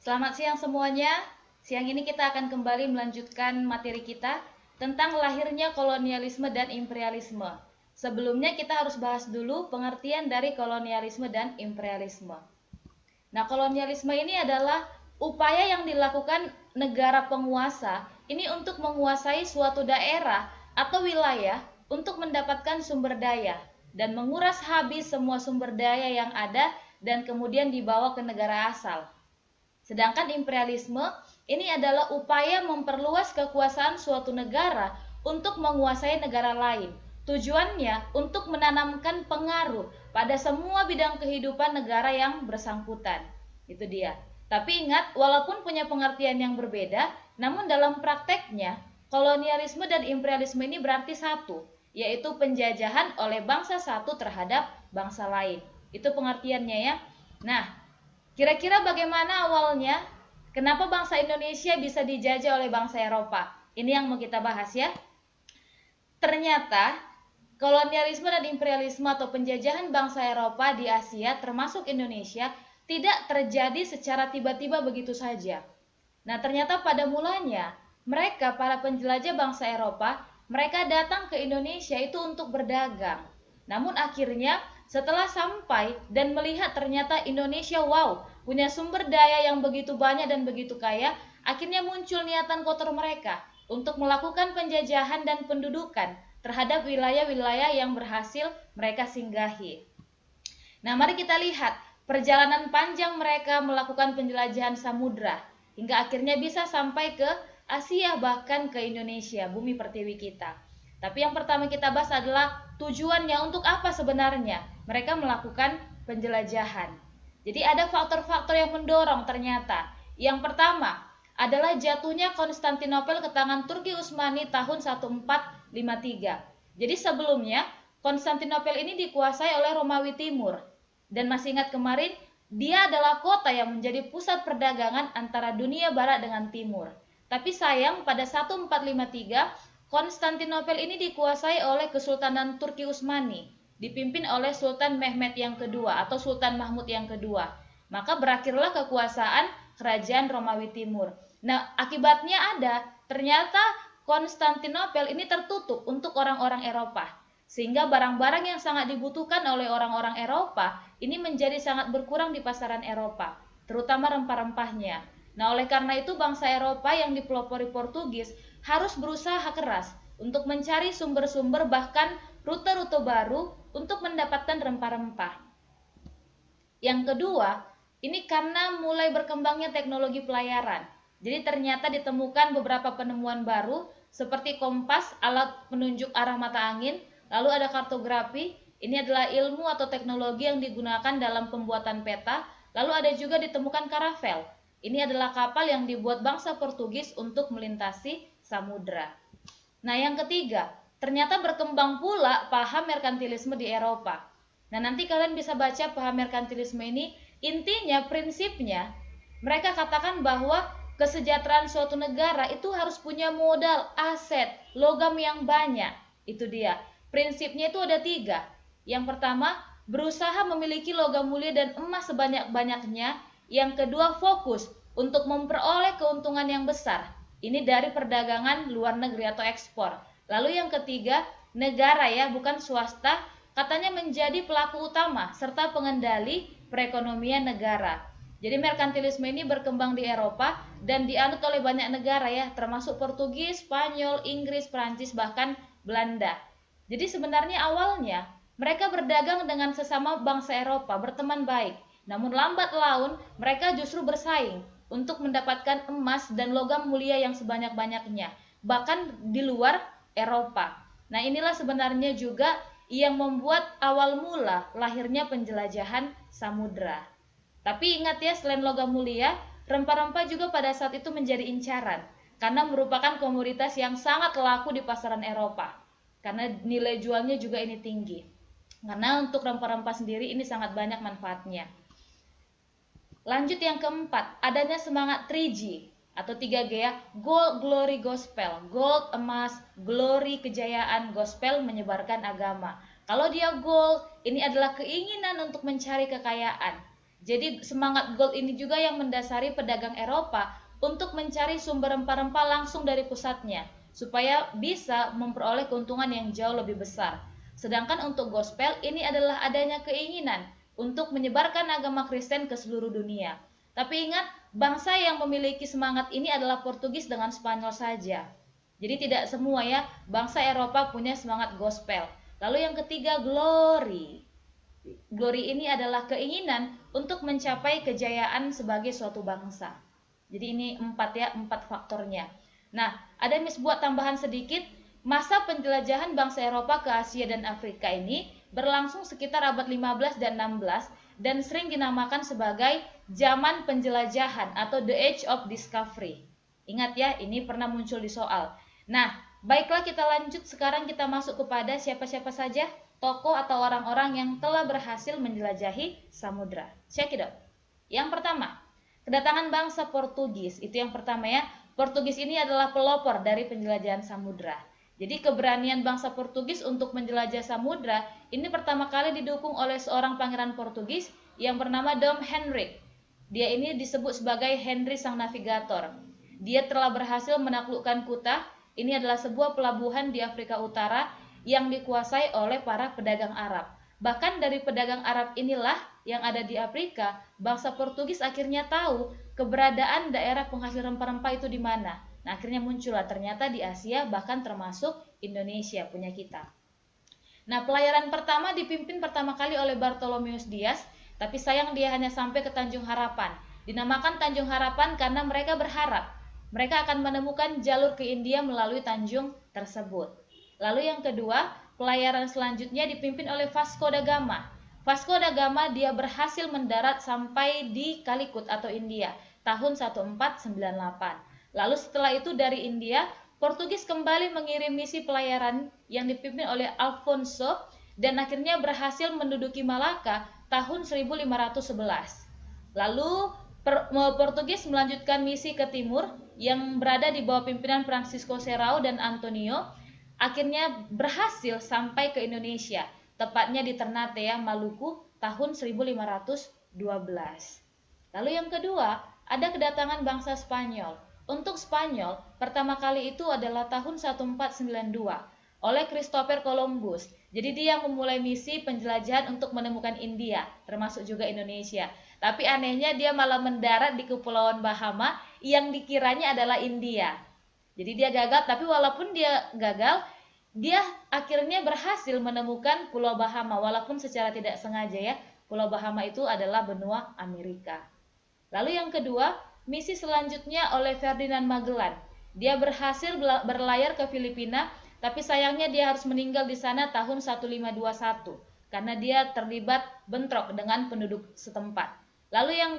Selamat siang semuanya. Siang ini kita akan kembali melanjutkan materi kita tentang lahirnya kolonialisme dan imperialisme. Sebelumnya kita harus bahas dulu pengertian dari kolonialisme dan imperialisme. Nah, kolonialisme ini adalah upaya yang dilakukan negara penguasa ini untuk menguasai suatu daerah atau wilayah untuk mendapatkan sumber daya dan menguras habis semua sumber daya yang ada dan kemudian dibawa ke negara asal. Sedangkan imperialisme ini adalah upaya memperluas kekuasaan suatu negara untuk menguasai negara lain. Tujuannya untuk menanamkan pengaruh pada semua bidang kehidupan negara yang bersangkutan. Itu dia. Tapi ingat, walaupun punya pengertian yang berbeda, namun dalam prakteknya, kolonialisme dan imperialisme ini berarti satu, yaitu penjajahan oleh bangsa satu terhadap bangsa lain. Itu pengertiannya ya. Nah, kira-kira bagaimana awalnya? Kenapa bangsa Indonesia bisa dijajah oleh bangsa Eropa? Ini yang mau kita bahas ya. Ternyata kolonialisme dan imperialisme atau penjajahan bangsa Eropa di Asia termasuk Indonesia tidak terjadi secara tiba-tiba begitu saja. Nah, ternyata pada mulanya mereka para penjelajah bangsa Eropa, mereka datang ke Indonesia itu untuk berdagang. Namun akhirnya setelah sampai dan melihat ternyata Indonesia wow, punya sumber daya yang begitu banyak dan begitu kaya, akhirnya muncul niatan kotor mereka untuk melakukan penjajahan dan pendudukan terhadap wilayah-wilayah yang berhasil mereka singgahi. Nah, mari kita lihat perjalanan panjang mereka melakukan penjelajahan samudra hingga akhirnya bisa sampai ke Asia bahkan ke Indonesia, bumi pertiwi kita. Tapi yang pertama kita bahas adalah tujuannya untuk apa sebenarnya mereka melakukan penjelajahan. Jadi ada faktor-faktor yang mendorong ternyata. Yang pertama adalah jatuhnya Konstantinopel ke tangan Turki Utsmani tahun 1453. Jadi sebelumnya Konstantinopel ini dikuasai oleh Romawi Timur. Dan masih ingat kemarin, dia adalah kota yang menjadi pusat perdagangan antara dunia barat dengan timur. Tapi sayang pada 1453 Konstantinopel ini dikuasai oleh Kesultanan Turki Utsmani, dipimpin oleh Sultan Mehmed yang kedua atau Sultan Mahmud yang kedua. Maka berakhirlah kekuasaan kerajaan Romawi Timur. Nah, akibatnya ada, ternyata Konstantinopel ini tertutup untuk orang-orang Eropa. Sehingga barang-barang yang sangat dibutuhkan oleh orang-orang Eropa ini menjadi sangat berkurang di pasaran Eropa, terutama rempah-rempahnya. Nah, oleh karena itu bangsa Eropa yang dipelopori Portugis harus berusaha keras untuk mencari sumber-sumber bahkan rute-rute baru untuk mendapatkan rempah-rempah. Yang kedua, ini karena mulai berkembangnya teknologi pelayaran. Jadi ternyata ditemukan beberapa penemuan baru seperti kompas, alat penunjuk arah mata angin, lalu ada kartografi. Ini adalah ilmu atau teknologi yang digunakan dalam pembuatan peta. Lalu ada juga ditemukan karavel. Ini adalah kapal yang dibuat bangsa Portugis untuk melintasi samudra. Nah, yang ketiga, ternyata berkembang pula paham merkantilisme di Eropa. Nah, nanti kalian bisa baca paham merkantilisme ini, intinya, prinsipnya, mereka katakan bahwa kesejahteraan suatu negara itu harus punya modal, aset, logam yang banyak. Itu dia. Prinsipnya itu ada tiga. Yang pertama, berusaha memiliki logam mulia dan emas sebanyak-banyaknya. Yang kedua, fokus untuk memperoleh keuntungan yang besar. Ini dari perdagangan luar negeri atau ekspor. Lalu yang ketiga, negara ya, bukan swasta, katanya menjadi pelaku utama serta pengendali perekonomian negara. Jadi merkantilisme ini berkembang di Eropa dan dianut oleh banyak negara ya, termasuk Portugis, Spanyol, Inggris, Prancis, bahkan Belanda. Jadi sebenarnya awalnya mereka berdagang dengan sesama bangsa Eropa, berteman baik. Namun lambat laun mereka justru bersaing untuk mendapatkan emas dan logam mulia yang sebanyak-banyaknya, bahkan di luar Eropa. Nah, inilah sebenarnya juga yang membuat awal mula lahirnya penjelajahan samudra. Tapi ingat ya, selain logam mulia, rempah-rempah juga pada saat itu menjadi incaran karena merupakan komoditas yang sangat laku di pasaran Eropa. Karena nilai jualnya juga ini tinggi. Karena untuk rempah-rempah sendiri ini sangat banyak manfaatnya. Lanjut yang keempat, adanya semangat 3G atau 3G ya, Gold, Glory, Gospel. Gold, emas, glory, kejayaan, gospel, menyebarkan agama. Kalau dia gold, ini adalah keinginan untuk mencari kekayaan. Jadi semangat gold ini juga yang mendasari pedagang Eropa untuk mencari sumber rempah-rempah langsung dari pusatnya, supaya bisa memperoleh keuntungan yang jauh lebih besar. Sedangkan untuk gospel ini adalah adanya keinginan untuk menyebarkan agama Kristen ke seluruh dunia. Tapi ingat, bangsa yang memiliki semangat ini adalah Portugis dengan Spanyol saja. Jadi tidak semua ya, bangsa Eropa punya semangat gospel. Lalu yang ketiga, glory. Glory ini adalah keinginan untuk mencapai kejayaan sebagai suatu bangsa. Jadi ini empat faktornya. Nah, ada Miss buat tambahan sedikit. Masa penjelajahan bangsa Eropa ke Asia dan Afrika ini berlangsung sekitar abad 15 dan 16 dan sering dinamakan sebagai zaman penjelajahan atau the age of discovery. Ingat ya, ini pernah muncul di soal. Nah, baiklah kita lanjut, sekarang kita masuk kepada siapa-siapa saja tokoh atau orang-orang yang telah berhasil menjelajahi samudra. Check it out. Yang pertama, kedatangan bangsa Portugis. Itu yang pertama ya. Portugis ini adalah pelopor dari penjelajahan samudra. Jadi keberanian bangsa Portugis untuk menjelajah samudra ini pertama kali didukung oleh seorang pangeran Portugis yang bernama Dom Henrique. Dia ini disebut sebagai Henry Sang Navigator. Dia telah berhasil menaklukkan Kuta. Ini adalah sebuah pelabuhan di Afrika Utara yang dikuasai oleh para pedagang Arab. Bahkan dari pedagang Arab inilah yang ada di Afrika, bangsa Portugis akhirnya tahu keberadaan daerah penghasil rempah-rempah itu di mana. Nah, akhirnya muncullah ternyata di Asia, bahkan termasuk Indonesia punya kita. Nah, pelayaran pertama dipimpin pertama kali oleh Bartolomeus Dias, tapi sayang dia hanya sampai ke Tanjung Harapan. Dinamakan Tanjung Harapan karena mereka berharap mereka akan menemukan jalur ke India melalui tanjung tersebut. Lalu yang kedua, pelayaran selanjutnya dipimpin oleh Vasco da Gama. Vasco da Gama dia berhasil mendarat sampai di Calicut atau India tahun 1498. Lalu setelah itu dari India, Portugis kembali mengirim misi pelayaran yang dipimpin oleh Alfonso dan akhirnya berhasil menduduki Malaka tahun 1511. Lalu Portugis melanjutkan misi ke timur yang berada di bawah pimpinan Francisco Serrao dan Antonio. Akhirnya berhasil sampai ke Indonesia, tepatnya di Ternate, Maluku, tahun 1512. Lalu yang kedua, ada kedatangan bangsa Spanyol. Untuk Spanyol, pertama kali itu adalah tahun 1492 oleh Christopher Columbus. Jadi dia memulai misi penjelajahan untuk menemukan India, termasuk juga Indonesia. Tapi anehnya dia malah mendarat di Kepulauan Bahama yang dikiranya adalah India. Jadi dia gagal, tapi walaupun dia gagal, dia akhirnya berhasil menemukan Pulau Bahama, walaupun secara tidak sengaja ya. Pulau Bahama itu adalah benua Amerika. Lalu yang kedua, misi selanjutnya oleh Ferdinand Magellan. Dia berhasil berlayar ke Filipina, tapi sayangnya dia harus meninggal di sana tahun 1521 karena dia terlibat bentrok dengan penduduk setempat. Lalu yang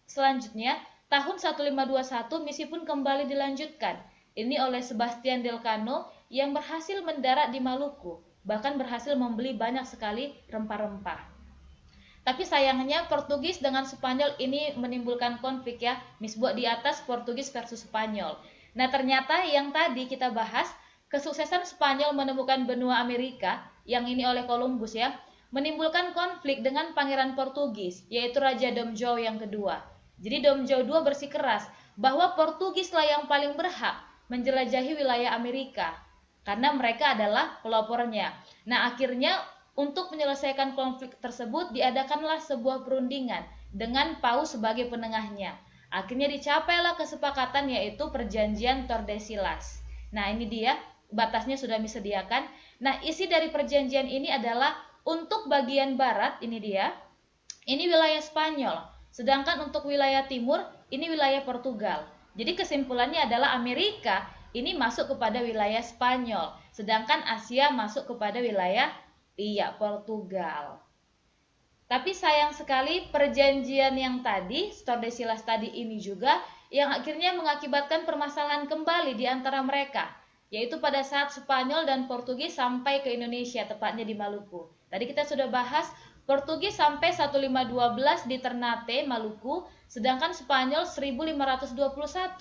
selanjutnya, tahun 1521 misi pun kembali dilanjutkan. Ini oleh Sebastian Delcano yang berhasil mendarat di Maluku, bahkan berhasil membeli banyak sekali rempah-rempah. Tapi sayangnya Portugis dengan Spanyol ini menimbulkan konflik ya, misbuat di atas Portugis versus Spanyol. Nah ternyata yang tadi kita bahas, kesuksesan Spanyol menemukan benua Amerika, yang ini oleh Columbus ya, menimbulkan konflik dengan Pangeran Portugis, yaitu Raja Dom João yang kedua. Jadi Dom João II bersikeras bahwa Portugislah yang paling berhak menjelajahi wilayah Amerika karena mereka adalah pelopornya. Nah, akhirnya untuk menyelesaikan konflik tersebut diadakanlah sebuah perundingan dengan Paus sebagai penengahnya. Akhirnya dicapailah kesepakatan yaitu Perjanjian Tordesillas. Nah, ini dia batasnya sudah disediakan. Nah, isi dari perjanjian ini adalah untuk bagian barat ini dia. Ini wilayah Spanyol, sedangkan untuk wilayah timur ini wilayah Portugal. Jadi kesimpulannya adalah Amerika ini masuk kepada wilayah Spanyol, sedangkan Asia masuk kepada wilayah Portugal. Tapi sayang sekali perjanjian yang tadi, Tordesillas tadi ini juga yang akhirnya mengakibatkan permasalahan kembali di antara mereka, yaitu pada saat Spanyol dan Portugis sampai ke Indonesia, tepatnya di Maluku. Tadi kita sudah bahas Portugis sampai 1512 di Ternate, Maluku, sedangkan Spanyol 1521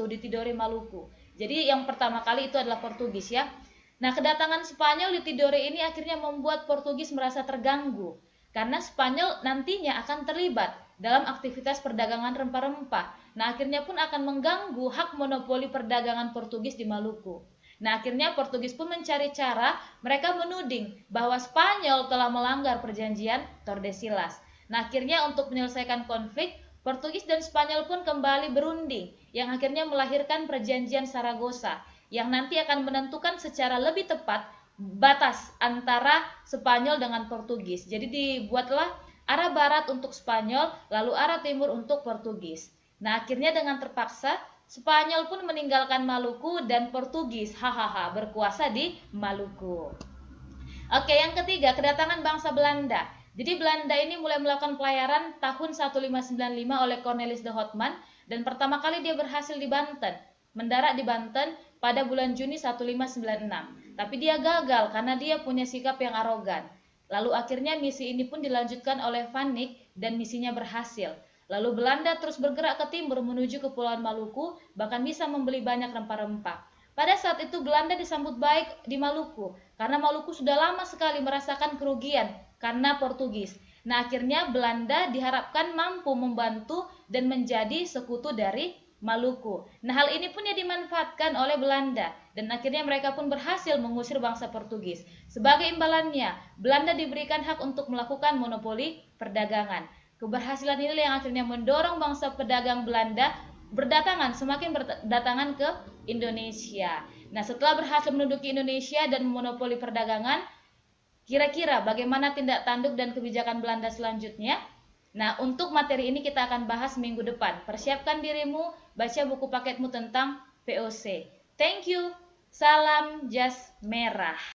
di Tidore, Maluku. Jadi yang pertama kali itu adalah Portugis ya. Nah, kedatangan Spanyol di Tidore ini akhirnya membuat Portugis merasa terganggu karena Spanyol nantinya akan terlibat dalam aktivitas perdagangan rempah-rempah. Nah, akhirnya pun akan mengganggu hak monopoli perdagangan Portugis di Maluku. Nah, akhirnya Portugis pun mencari cara, mereka menuding bahwa Spanyol telah melanggar perjanjian Tordesillas. Nah, akhirnya untuk menyelesaikan konflik, Portugis dan Spanyol pun kembali berunding, yang akhirnya melahirkan perjanjian Saragossa, yang nanti akan menentukan secara lebih tepat batas antara Spanyol dengan Portugis. Jadi dibuatlah arah barat untuk Spanyol, lalu arah timur untuk Portugis. Nah, akhirnya dengan terpaksa Spanyol pun meninggalkan Maluku dan Portugis berkuasa di Maluku. Oke, yang ketiga, kedatangan bangsa Belanda. Jadi Belanda ini mulai melakukan pelayaran tahun 1595 oleh Cornelis de Houtman, dan pertama kali dia berhasil di Banten, mendarat di Banten pada bulan Juni 1596. Tapi dia gagal karena dia punya sikap yang arogan. Lalu akhirnya misi ini pun dilanjutkan oleh Van Eyck dan misinya berhasil. Lalu Belanda terus bergerak ke timur menuju Kepulauan Maluku, bahkan bisa membeli banyak rempah-rempah. Pada saat itu Belanda disambut baik di Maluku, karena Maluku sudah lama sekali merasakan kerugian karena Portugis. Nah, akhirnya Belanda diharapkan mampu membantu dan menjadi sekutu dari Maluku. Nah, hal ini pun ya dimanfaatkan oleh Belanda, dan akhirnya mereka pun berhasil mengusir bangsa Portugis. Sebagai imbalannya, Belanda diberikan hak untuk melakukan monopoli perdagangan. Keberhasilan ini yang akhirnya mendorong bangsa pedagang Belanda semakin berdatangan ke Indonesia. Nah, setelah berhasil menduduki Indonesia dan memonopoli perdagangan, kira-kira bagaimana tindak tanduk dan kebijakan Belanda selanjutnya? Nah, untuk materi ini kita akan bahas minggu depan. Persiapkan dirimu, baca buku paketmu tentang VOC. Thank you. Salam jas merah.